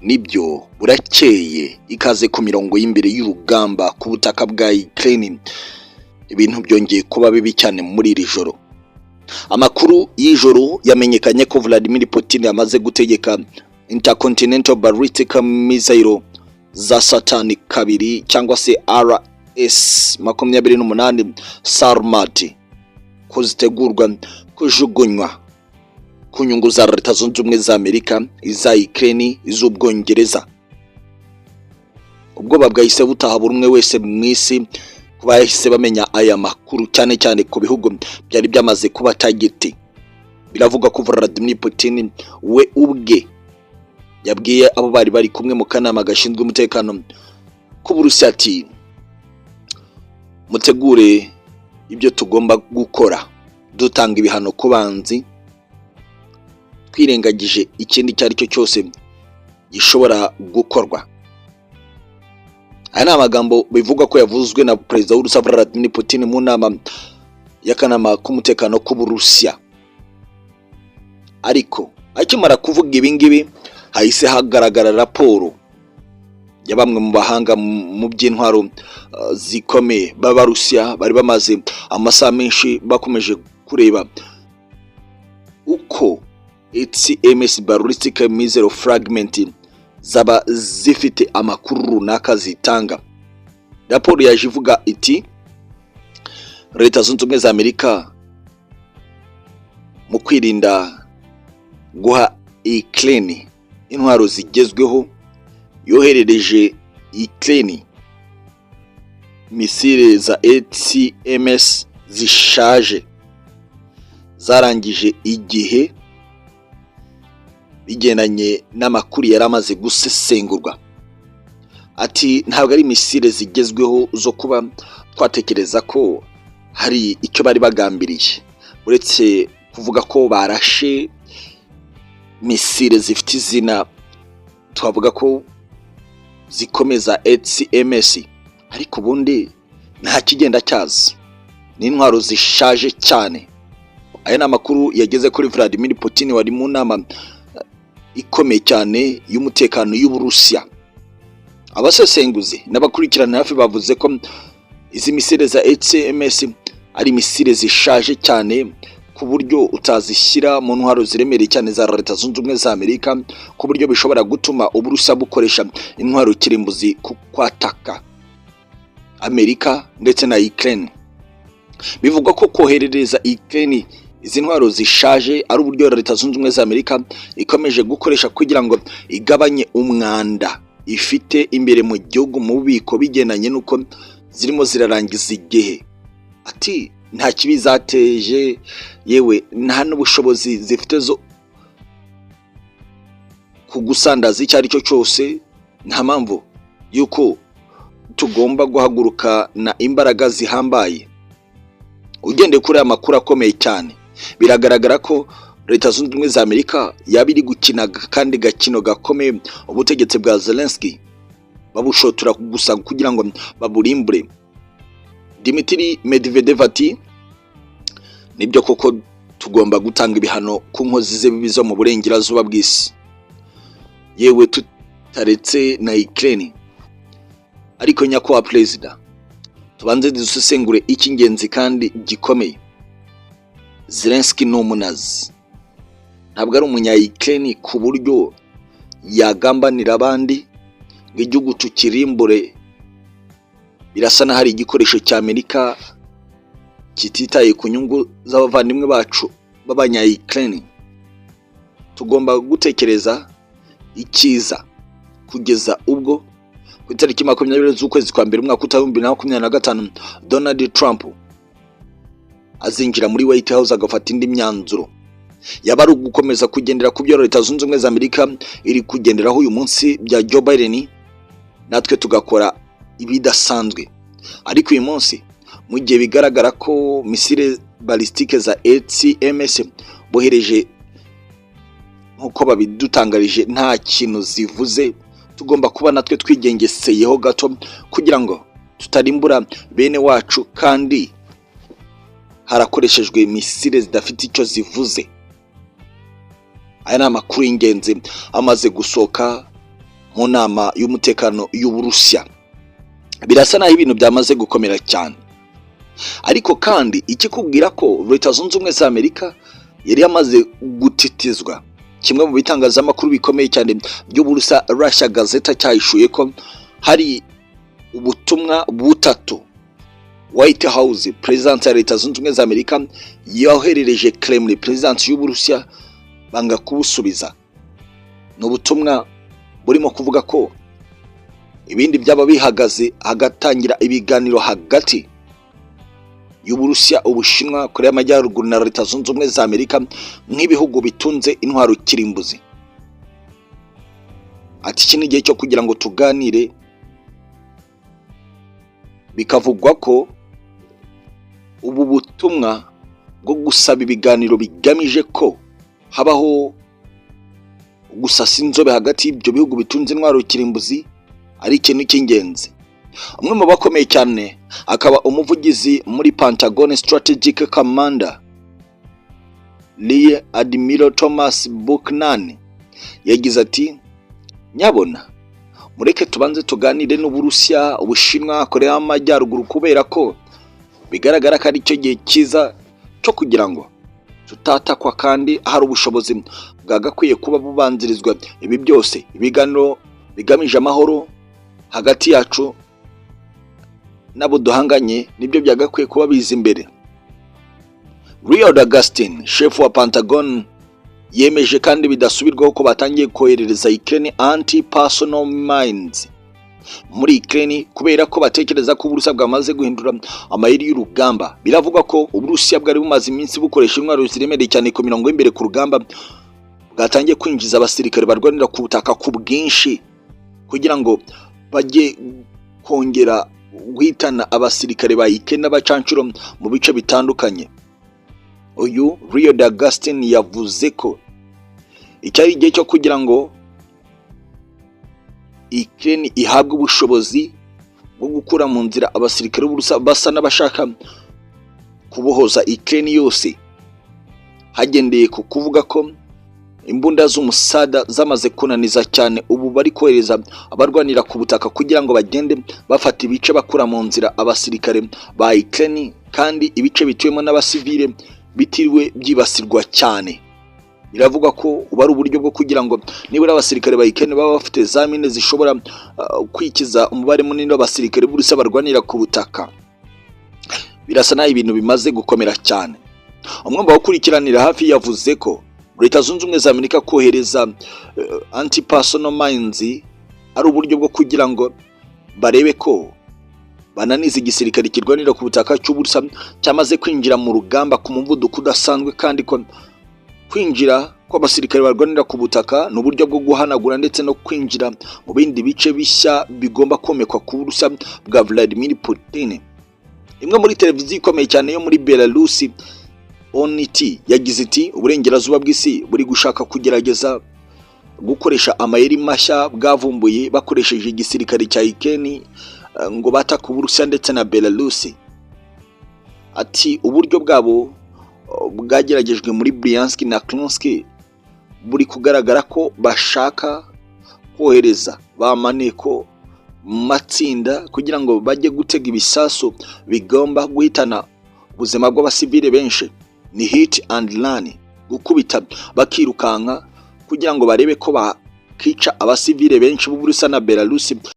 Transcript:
nibyo burakeye ikaze ku mirongo y'imbere y'urugamba ku butaka bwa Ukraine. Ibintu byongeye kuba bibi cyane muri iri joro. Amakuru y'ijoro yamenyekanye ko Vladimir Putin yamaze gutegeka Intercontinental Ballistic Missile za Saturn kabiri cyangwa se RS-28 Sarmat ko zitegurwa kujugunywa ku nyungu za Leta Zunze Ubumwe za Amerika, iza Ukraine, iz'Ubwongereza. Ubwo babwahise butaha buri umwe wese mu isi kuba yahise bamenya aya makuru, cyane cyane ku bihugu byari byamaze kuba target. Biravuga ko Vladimir Putin we ubwe yabwiye abo bari kumwe mu kanama gashinzwe umutekano ku Burusiya ati mutegure ibyo tugomba gukora, dutanga ibihano ku banzi, twirengagije ikindi cyari cyo cyose gishobora gukorwa. Aya ni amagambo bivuga ko yavuzwe na Perezida w'Uburusiya Vladimir Putin mu nama y'akanama k'umutekano ku Burusiya. Ariko akimara kuvuga ibingibi hahise hagaragara raporo ya bamwe mu bahanga mu by'intwaro zikomeye b'Abarusiya bari bamaze amasaha menshi bakomeje kureba uko HIMARS ballistic missile fragment zaba zifite amakuru runaka zitanga. Raporo yaje ivuga iti Leta Zunze Ubumwe za Amerika mu kwirinda guha Ukraine intwaro zigezweho yoherereje Ukraine misile za HIMARS zishaje zarangije igihe bigendanye n'amakuru yari amaze gusesengurwa. Ati ntabwo ari misile zigezweho zo kuba twatekereza ko hari icyo bari bagambiriye, uretse kuvuga ko barashe misile zifite izina twavuga ko zikomeza HIMARS, ariko ubundi nta kigenda cyaza, ni intwaro zishaje cyane. Aya ni amakuru yageze kuri Vladimir Putin wari mu nama ikomeye cyane y'umutekano y'Uburusiya. Abasesenguzi n'abakurikirana hafi bavuze ko izi misile za HIMARS ari misile zishaje cyane ku buryo utazishyira mu ntwaro ziremereye cyane za Leta Zunze Ubumwe za Amerika, ku buryo bishobora gutuma Uburusiya bukoresha intwaro kirimbuzi kwataka Amerika ndetse na Ukraine. Bivugwa ko koherereza Ukraine izi ntwaro zishaje ari uburyo Leta Zunze Ubumwe za Amerika ikomeje gukoresha kugira ngo igabanye umwanda ifite imbere mu gihugu mu bubiko bigendanye nuko zirimo zirarangiza igihe. Ati nta kibi zateje, yewe nta n'ubushobozi zifite zo kugusandaza icyo ari cyo cyose. Nta mpamvu yuko tugomba guhaguruka na imbaraga zihambaye. Ugende kuri aya makuru akomeye cyane, biragaragara ko Leta Zunze Ubumwe za Amerika yabiri gukina kandi gakino gakomeye ubutegetsi bwa Zelensky babushotora gusa kugira ngo baburimbure. Dmitry Medvedev ati nibyo koko tugomba gutanga ibihano ku nkozi z'ibibi zo mu burengerazuba bw'isi, yewe tutaretse na Ukraine. Ariko nyakubahwa Perezida, tubanze dusesengure icy'ingenzi kandi gikomeye. Zelensky ni umunazi, ntabwo ari umunya-Ukraine ku buryo yagambanira abandi ngo igihugu tukirimbure. Birasa na hari igikoresho cya Amerika kititaye ku nyungu z'abavandimwe bacu b'abanya-Ukraine. Tugomba gutekereza ikiza kugeza ubwo ku itariki 20 z'ukwezi kwa mbere umwaka wa 2025 Donald Trump azinjira muri White House agafata indi myanzuro. Yaba ari gukomeza kugendera ku byo Leta Zunze Ubumwe za Amerika iri kugenderaho uyu munsi bya Joe Biden, natwe tugakora ibidasanzwe. Ariko uyu munsi mu gihe bigaragara ko misile balistike za HIMARS bohereje nkuko babidutangarije nta kintu zivuze, tugomba kuba natwe twigengeseyeho gato kugira ngo tutarimbura bene wacu, kandi harakoreshejwe misile zidafite icyo zivuze. Aya ni amakuru y'ingenzi amaze gusohoka mu nama y'umutekano y'Uburusiya. Birasa naho ibintu byamaze gukomera cyane, ariko kandi ikikubwira ko Leta Zunze Ubumwe za Amerika yari yamaze gutitizwa. Kimwe mu bitangazamakuru bikomeye cyane by'Uburusiya, Russia Gazeta, cyahishuye ko hari ubutumwa butatu White House, President ya Leta Zunze Ubumwe za Amerika, yoherereje Kremlin, President y'Uburusiya, banga kubusubiza. No butumwa burimo kuvuga ko ibindi byaba bihagaze hagatangira ibiganiro hagati y'Uburusiya, Ubushinwa, Korea y'Amajyaruguru na Leta Zunze Ubumwe za Amerika nk'ibihugu bitunze intwaro kirimbuzi. Ati iki ni igihe cyo kugira ngo tuganire. Bikavugwa ko ubu butumwa bwo gusaba ibiganiro bigamije ko habaho gusasa inzobe hagati y'ibyo bihugu bitunze intwaro kirimbuzi ari ikintu cy'ingenzi. Umwe mu bakomeye cyane akaba umuvugizi muri Pentagon Strategic Commander Rear Admiral Thomas Buchanan yagize ati, nyabona mureke tubanze tuganire n'Uburusiya, Ubushinwa, Korea y'Amajyaruguru, kubera ko bigaragara ko ari cyo gihe cyiza cyo kugira ngo tutatakwa kandi hari ubushobozi bwagakwiye kuba bubanzirizwa ibi byose. Ibiganiro bigamije amahoro hagati yacu nabo duhanganye nibyo byagakwiye kuba biza imbere. Lloyd Austin, chef wa Pentagon, yemeje kandi bidasubirwaho ko batangiye koherereza Ukraine anti-personnel mines muri Ukraine kubera ko batekereza ko Uburusiya bwamaze guhindura amayeri y'urugamba. Biravugwa ko Uburusiya bwari bumaze iminsi bukoresha intwaro ziremereye cyane ku mirongo y'imbere ku rugamba, bwatangiye kwinjiza abasirikare barwanira ku butaka ku bwinshi kugira ngo bajye kongera guhitana abasirikare ba Ukraine n'abacancuro mu bice bitandukanye. Uyu Lloyd Austin yavuze ko icyari igihe cyo kugira ngo Ukraine ihabwe ubushobozi bwo gukura mu nzira abasirikare b'Uburusiya basa n'abashaka kubohoza Ukraine yose, hagendeye ku kuvuga ko imbunda z'umusada zamaze kunaniza cyane. Ubu bari kohereza abarwanira ku butaka kugira ngo bagende bafata ibice bakura mu nzira abasirikare ba Ukraine, kandi ibice bituyemo n'abasivile bitiriwe byibasirwa cyane. Biravugwa ko uba ari uburyo bwo kugira ngo nibura abasirikare ba Ukraine baba bafite za mine zishobora kwikiza umubare munini w'abasirikare b'Uburusiya barwanira ku butaka. Birasa naho ibintu bimaze gukomera cyane. Umwe mu bakurikiranira hafi yavuze ko Leta Zunze Ubumwe za Amerika kohereza anti-personnel mines ari uburyo bwo kugira ngo barebe ko bananiza igisirikare kirwanira ku butaka cy'Uburusiya cyamaze kwinjira mu rugamba ku muvuduko udasanzwe, kandi ko kwinjira kw'abasirikare barwanira ku butaka ni uburyo bwo guhanagura ndetse no kwinjira mu bindi bice bishya bigomba komekwa ku Burusiya bwa Vladimir Putin. Imwe muri televiziyo ikomeye cyane yo muri Belarus, ONT, yagize iti uburengerazuba bw'isi buri gushaka kugerageza gukoresha amayeri mashya bwavumbuye bakoresheje igisirikare cya Ukraine ngo bataka Uburusiya ndetse na Belarus. Ati uburyo bwabo bwageragejwe muri Bryansk na Kursk buri kugaragara ko bashaka kohereza ba maneko matsinda kugira ngo bajye gutega ibisasu bigomba guhitana ubuzima bw'abasivile benshi. Ni hit and run, gukubita bakirukanka kugira ngo barebe ko bakica abasivile benshi b'Uburusiya na Belarus.